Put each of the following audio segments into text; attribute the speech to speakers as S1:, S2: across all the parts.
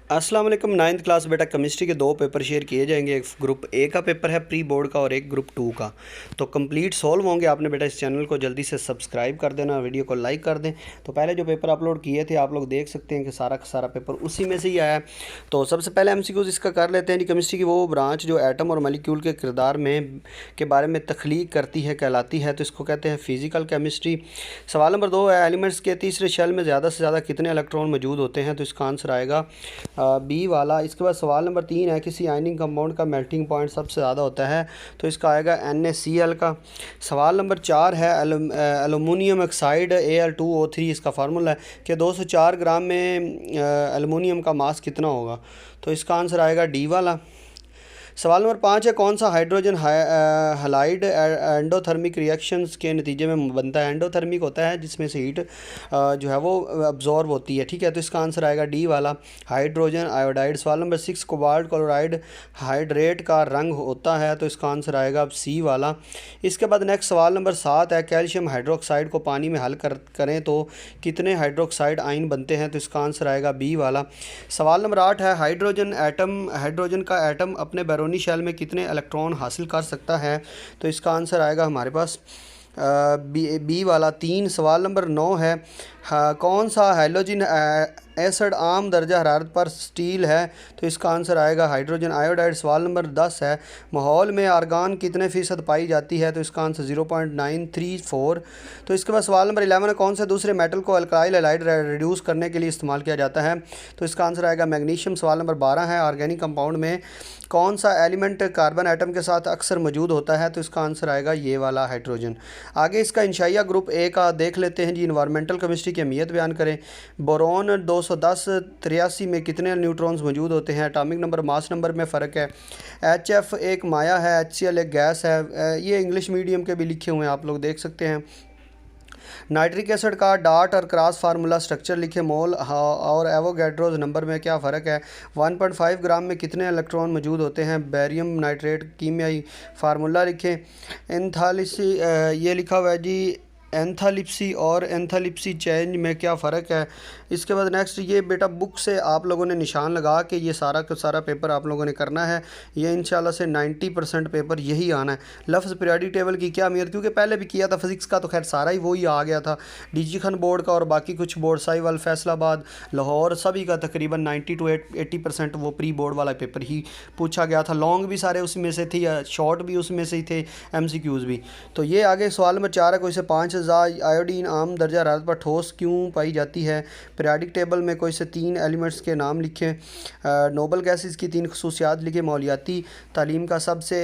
S1: अस्सलाम वालेकुम। Ninth class बेटा केमिस्ट्री के दो पेपर शेयर किए जाएंगे। एक ग्रुप ए का पेपर है प्री बोर्ड का और एक ग्रुप 2 का। तो कंप्लीट सॉल्व होंगे। आपने बेटा इस चैनल को जल्दी से सब्सक्राइब कर देना, वीडियो को लाइक कर दें। तो पहले जो पेपर अपलोड किए थे आप लोग देख सकते हैं कि सारा का सारा पेपर उसी में से ही आया है। तो सबसे पहले एमसीक्यूज इसका कर लेते हैं जी। केमिस्ट्री की वो ब्रांच जो एटम और मॉलिक्यूल के किरदार में के बारे में तख्लीक करती है कहलाती है, तो इसको कहते हैं फिजिकल केमिस्ट्री। सवाल नंबर 2 है एलिमेंट्स के तीसरे शेल में ज़्यादा से ज़्यादा कितने इलेक्ट्रॉन मौजूद होते हैं, तो इसका आंसर आएगा बी वाला। इसके बाद सवाल नंबर 3 है किसी आयनिंग कंपाउंड का मेल्टिंग पॉइंट सबसे ज़्यादा होता है, तो इसका आएगा NaCl का। सवाल नंबर 4 है एलुमिनियम ऑक्साइड Al2O3, इसका फार्मूला है कि 204 ग्राम में एलुमिनियम का मास कितना होगा, तो इसका आंसर आएगा डी वाला। सवाल नंबर 5 है कौन सा हाइड्रोजन हैलाइड एंडोथर्मिक रिएक्शंस के नतीजे में बनता है। एंडोथर्मिक होता है जिसमें से हीट जो है वो अब्जॉर्ब होती है, ठीक है, तो इसका आंसर आएगा डी वाला, हाइड्रोजन आयोडाइड। सवाल नंबर 6 कोबाल्ट क्लोराइड हाइड्रेट का रंग होता है, तो इसका आंसर आएगा सी वाला। इसके बाद नेक्स्ट सवाल नंबर 7 है कैल्शियम हाइड्रोक्साइड को पानी में हल करें तो कितने हाइड्रोक्साइड आयन बनते हैं, तो इसका आंसर आएगा बी वाला। सवाल नंबर 8 है हाइड्रोजन का एटम अपने बैरोनी शेल में कितने इलेक्ट्रॉन हासिल कर सकता है, तो इसका आंसर आएगा हमारे पास बी वाला 3। सवाल नंबर 9 है कौन सा हैलोजन एसिड आम दर्जा हरारत पर स्टील है, तो इसका आंसर आएगा हाइड्रोजन आयोडाइड। सवाल नंबर 10 है माहौल में आर्गान कितने फ़ीसद पाई जाती है, तो इसका आंसर 0.934। तो इसके बाद सवाल नंबर 11 है कौन से दूसरे मेटल को अल्काइल हैलाइड रिड्यूस करने के लिए इस्तेमाल किया जाता है, तो इसका आंसर आएगा मैग्नीशियम। सवाल नंबर 12 है ऑर्गेनिक कंपाउंड में कौन सा एलिमेंट कार्बन एटम के साथ अक्सर मौजूद होता है, तो इसका आंसर आएगा ये वाला हाइड्रोजन। आगे इसका इंशाइया ग्रुप ए का देख लेते हैं जी। इन्वायरमेंटल केमिस्ट्री की अहमियत बयान करें। बोरोन 210 83 में कितने न्यूट्रॉन्स मौजूद होते हैं। एटॉमिक नंबर मास नंबर में फ़र्क है। HF एक माया है, HCl एक गैस है। ये इंग्लिश मीडियम के भी लिखे हुए हैं, आप लोग देख सकते हैं। नाइट्रिक एसिड का डार्ट और क्रॉस फार्मूला स्ट्रक्चर लिखे। मोल और एवोगैड्रोज नंबर में क्या फ़र्क है। 1.5 ग्राम में कितने इलेक्ट्रॉन मौजूद होते हैं। बैरियम नाइट्रेट कीमियाई फार्मूला लिखें। एंथैल्पी ये लिखा हुआ है जी, एंथैल्पी और एंथैल्पी चेंज में क्या फ़र्क है। इसके बाद नेक्स्ट ये बेटा बुक से आप लोगों ने निशान लगा के ये सारा का सारा पेपर आप लोगों ने करना है। ये इंशाल्लाह से 90% पेपर यही आना है। लफ्ज़ पीरियोडिक टेबल की क्या अहमियत, क्योंकि पहले भी किया था फिज़िक्स का, तो खैर सारा ही वही आ गया था। डीजी खान बोर्ड का और बाकी कुछ बोर्ड साहिवाल फैसलाबाद लाहौर सभी का तकरीबन 90 to 80% वो प्री बोर्ड वाला पेपर ही पूछा गया था। लॉन्ग भी सारे उसमें से थे या शॉर्ट भी उसमें से ही थे, MCQs भी। तो ये आगे सवाल नंबर 4 है कोई से 5000 आयोडीन आम दर्जा हरारत पर ठोस क्यों पाई जाती है। पीरियोडिक टेबल में कोई से 3 एलिमेंट्स के नाम लिखें। नोबल गैसेस की 3 खसूसियात लिखे। मौलियाती तालीम का सबसे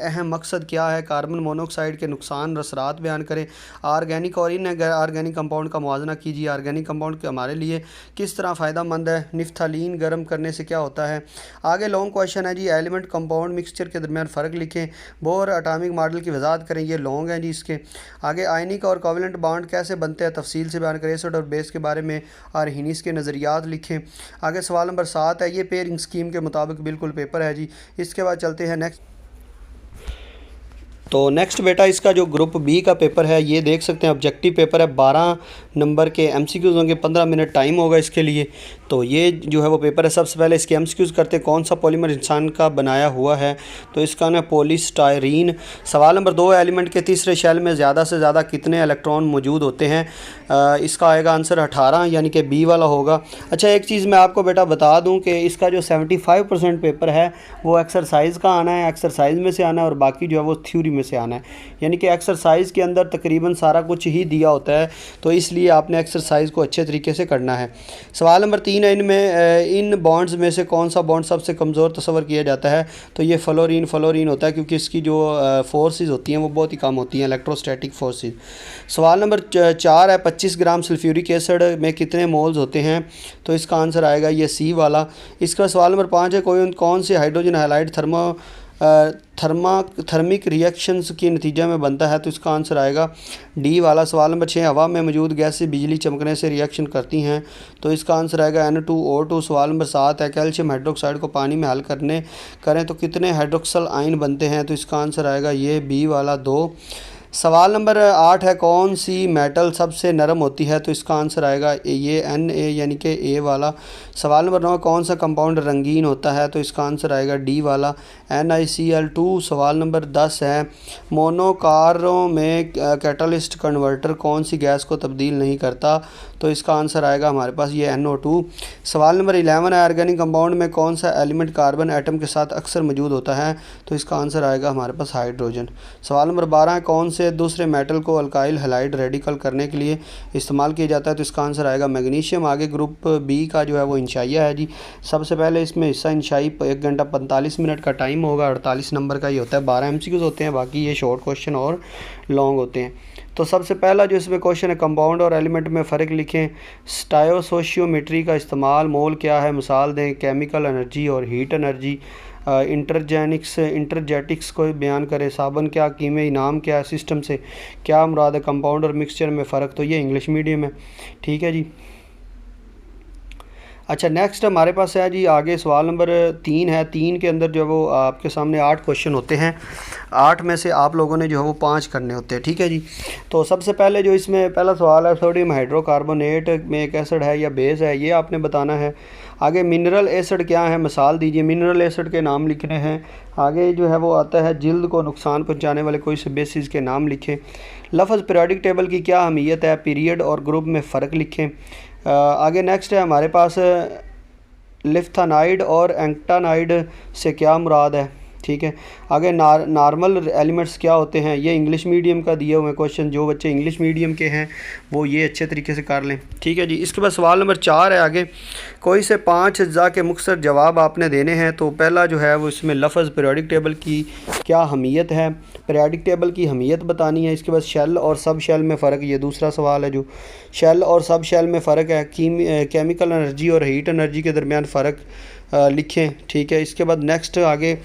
S1: अहम मकसद क्या है। कार्बन मोनोऑक्साइड के नुकसान रसरात बयान करें। ऑर्गेनिक और इनऑर्गेनिक कंपाउंड का मुआवजा कीजिए। ऑर्गेनिक कंपाउंड के हमारे लिए किस तरह फ़ायदा मंद है। निफ्थालीन गर्म करने से क्या होता है। आगे लॉन्ग क्वेश्चन है जी, एलिमेंट कंपाउंड मिक्सचर के दरमियान फ़र्क लिखें। बोर एटॉमिक मॉडल की वजाहत करें। ये लॉन्ग है जी। इसके आगे आयनिक और कोवेलेंट बॉन्ड कैसे बनते हैं तफसील से बयान करें। एसिड और बेस के बारे में आर्हीनीस के नज़रियात लिखें। आगे सवाल नंबर 7 है, ये पेयरिंग स्कीम के मुताबिक बिल्कुल पेपर है जी। इसके बाद चलते हैं नेक्स्ट। तो नेक्स्ट बेटा इसका जो ग्रुप बी का पेपर है ये देख सकते हैं ऑब्जेक्टिव पेपर है। 12 नंबर के MCQs होंगे, 15 मिनट टाइम होगा इसके लिए। तो ये जो है वो पेपर है। सबसे पहले इसके MCQs करते हैं। कौन सा पॉलीमर इंसान का बनाया हुआ है, तो इसका ना पॉलीस्टायरीन। सवाल नंबर 2 एलिमेंट के तीसरे शेल में ज़्यादा से ज़्यादा कितने इलेक्ट्रॉन मौजूद होते हैं। इसका आएगा आंसर 18 यानी कि बी वाला होगा। अच्छा एक चीज़ मैं आपको बेटा बता दूं कि इसका जो 75% पेपर है वो एक्सरसाइज का आना है, एक्सरसाइज में से आना है, और बाकी जो है वो थ्योरी में से आना है। यानी कि एक्सरसाइज के अंदर तकरीबन सारा कुछ ही दिया होता है, तो इसलिए आपने एक्सरसाइज को अच्छे तरीके से करना है। सवाल नंबर 3 है इन बॉन्ड्स में से कौन सा बॉन्ड सबसे कमज़ोर तस्वर किया जाता है, तो ये फ्लोरीन होता है, क्योंकि इसकी जो फोर्सेस होती हैं वो बहुत ही कम होती हैं, इलेक्ट्रोस्टैटिक फोर्सेस। सवाल नंबर 4 है 25 ग्राम सल्फ्यूरिक एसिड में कितने मोल्स होते हैं, तो इसका आंसर आएगा ये सी वाला। इसका सवाल नंबर 5 है कौन से हाइड्रोजन हैलाइड थर्मिक रिएक्शंस के नतीजे में बनता है, तो इसका आंसर आएगा डी वाला। सवाल नंबर 6 हवा में मौजूद गैस से बिजली चमकने से रिएक्शन करती हैं, तो इसका आंसर आएगा N2O2। सवाल नंबर 7 है कैल्शियम हाइड्रोक्साइड को पानी में हल करें तो कितने हाइड्रोक्सल आयन बनते हैं, तो इसका आंसर आएगा ये बी वाला 2। सवाल नंबर 8 है, कौन सी मेटल सबसे नरम होती है? तो इसका आंसर आएगा ये Na यानी कि ए वाला। सवाल नंबर 9, कौन सा कंपाउंड रंगीन होता है? तो इसका आंसर आएगा डी वाला NiCl2। सवाल नंबर 10 है, मोनोकारों में कैटलिस्ट कन्वर्टर कौन सी गैस को तब्दील नहीं करता? तो इसका आंसर आएगा हमारे पास ये NO2। सवाल नंबर 11 है, ऑर्गेनिक कंपाउंड में कौन सा एलिमेंट कार्बन एटम के साथ अक्सर मौजूद होता है? तो इसका आंसर आएगा हमारे पास हाइड्रोजन। सवाल नंबर 12 है, कौन से दूसरे मेटल को अल्काइल हैलाइड रेडिकल करने के लिए इस्तेमाल किया जाता है? तो इसका आंसर आएगा मैग्नीशियम। आगे ग्रुप बी का जो है वो इंशाइया है जी। सबसे पहले इसमें हिस्सा इंशाई 1 घंटा 45 मिनट का टाइम होगा, 48 नंबर का ही होता है, 12 MCQs होते हैं, बाकी ये शॉर्ट क्वेश्चन और लॉन्ग होते हैं। तो सबसे पहला जो इसमें क्वेश्चन है, कंपाउंड और एलिमेंट में फ़र्क लिखें। स्टायोसोशियोमेट्री का इस्तेमाल, मोल क्या है, मिसाल दें। केमिकल एनर्जी और हीट एनर्जी। इंटरजेटिक्स को बयान करें। साबन क्या, कीमे नाम क्या है, सिस्टम से क्या मुराद है, कंपाउंड और मिक्सचर में फ़र्क। तो ये इंग्लिश मीडियम है, ठीक है जी। अच्छा, नेक्स्ट हमारे पास है जी, आगे सवाल नंबर 3 है। 3 के अंदर जो है वो आपके सामने 8 क्वेश्चन होते हैं। 8 में से आप लोगों ने जो है वो 5 करने होते हैं, ठीक है जी। तो सबसे पहले जो इसमें पहला सवाल है, सोडियम हाइड्रोकार्बोनेट में एक एसिड है या बेस है, ये आपने बताना है। आगे मिनरल एसिड क्या है, मिसाल दीजिए। मिनरल एसिड के नाम लिखने हैं। आगे जो है वो आता है, जिल्द को नुकसान पहुंचाने वाले कोई से बेसिस के नाम लिखें। लफ्ज़ पीरियोडिक टेबल की क्या अहमियत है, पीरियड और ग्रुप में फ़र्क लिखें। आगे नेक्स्ट है हमारे पास, लिफ्थानाइड और एंक्टानाइड से क्या मुराद है, ठीक है। आगे नॉर्मल एलिमेंट्स क्या होते हैं, ये इंग्लिश मीडियम का दिए हुए क्वेश्चन, जो बच्चे इंग्लिश मीडियम के हैं वो ये अच्छे तरीके से कर लें, ठीक है जी। इसके बाद सवाल नंबर 4 है आगे, कोई से 5 अज्जा के मुख्तसर जवाब आपने देने हैं। तो पहला जो है वो इसमें लफ्ज़ पीरियोडिक टेबल की क्या अहमियत है, पीरियोडिक टेबल की अहमियत बतानी है। इसके बाद शेल और सब शेल में फ़र्क, ये दूसरा सवाल है जो शेल और सब शेल में फ़र्क है। केमिकल एनर्जी और हीट एनर्जी के दरमियान फ़र्क लिखें, ठीक है। इसके बाद नेक्स्ट आगे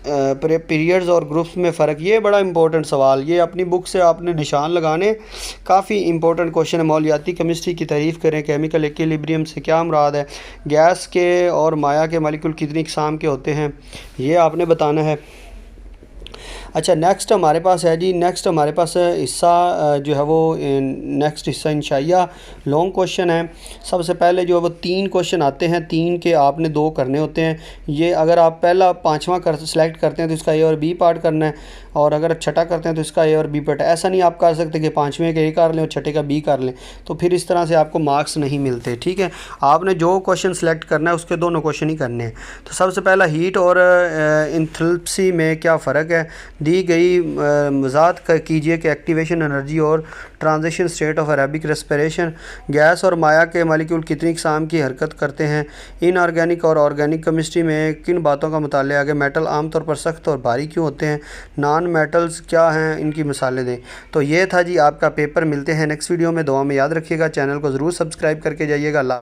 S1: पीरियड्स और ग्रुप्स में फ़र्क, ये बड़ा इंपॉर्टेंट सवाल, ये अपनी बुक से आपने निशान लगाने, काफ़ी इंपॉर्टेंट क्वेश्चन है। मौलियाती केमिस्ट्री की तारीफ़ करें। केमिकल इक्विलिब्रियम से क्या मुराद है, गैस के और माया के मॉलिक्यूल कितनी इक़साम के होते हैं, ये आपने बताना है। अच्छा, नेक्स्ट हमारे पास है जी, नेक्स्ट हमारे पास हिस्सा जो है वो नेक्स्ट हिस्सा इंशाइया लॉन्ग क्वेश्चन है। सबसे पहले जो है वो 3 क्वेश्चन आते हैं, 3 के आपने 2 करने होते हैं। ये अगर आप पहला 5वां सेलेक्ट करते हैं तो इसका ए और बी पार्ट करना है, और अगर छठा करते हैं तो इसका ए और बी पार्ट। ऐसा नहीं आप कर सकते कि 5वें का ए कर लें और छठे का बी कर लें, तो फिर इस तरह से आपको मार्क्स नहीं मिलते, ठीक है। आपने जो क्वेश्चन सेलेक्ट करना है उसके दोनों क्वेश्चन ही करने हैं। तो सबसे पहला, हीट और इंथैल्पी में क्या फ़र्क है, दी गई वजाहत कीजिए कि एक्टिवेशन एनर्जी और transition state of Arabic respiration, gas और माया के मॉलिक्यूल कितनी इक़साम की हरकत करते हैं, इनऑर्गेनिक और ऑर्गेनिक केमिस्ट्री में किन बातों का मुताला आगे, मेटल आमतौर पर सख्त और भारी क्यों होते हैं, नॉन मेटल्स क्या हैं, इनकी मिसालें दें। तो ये था जी आपका पेपर। मिलते हैं नेक्स्ट वीडियो में, दुआ में याद रखिएगा, चैनल को ज़रूर सब्सक्राइब करके जाइएगा।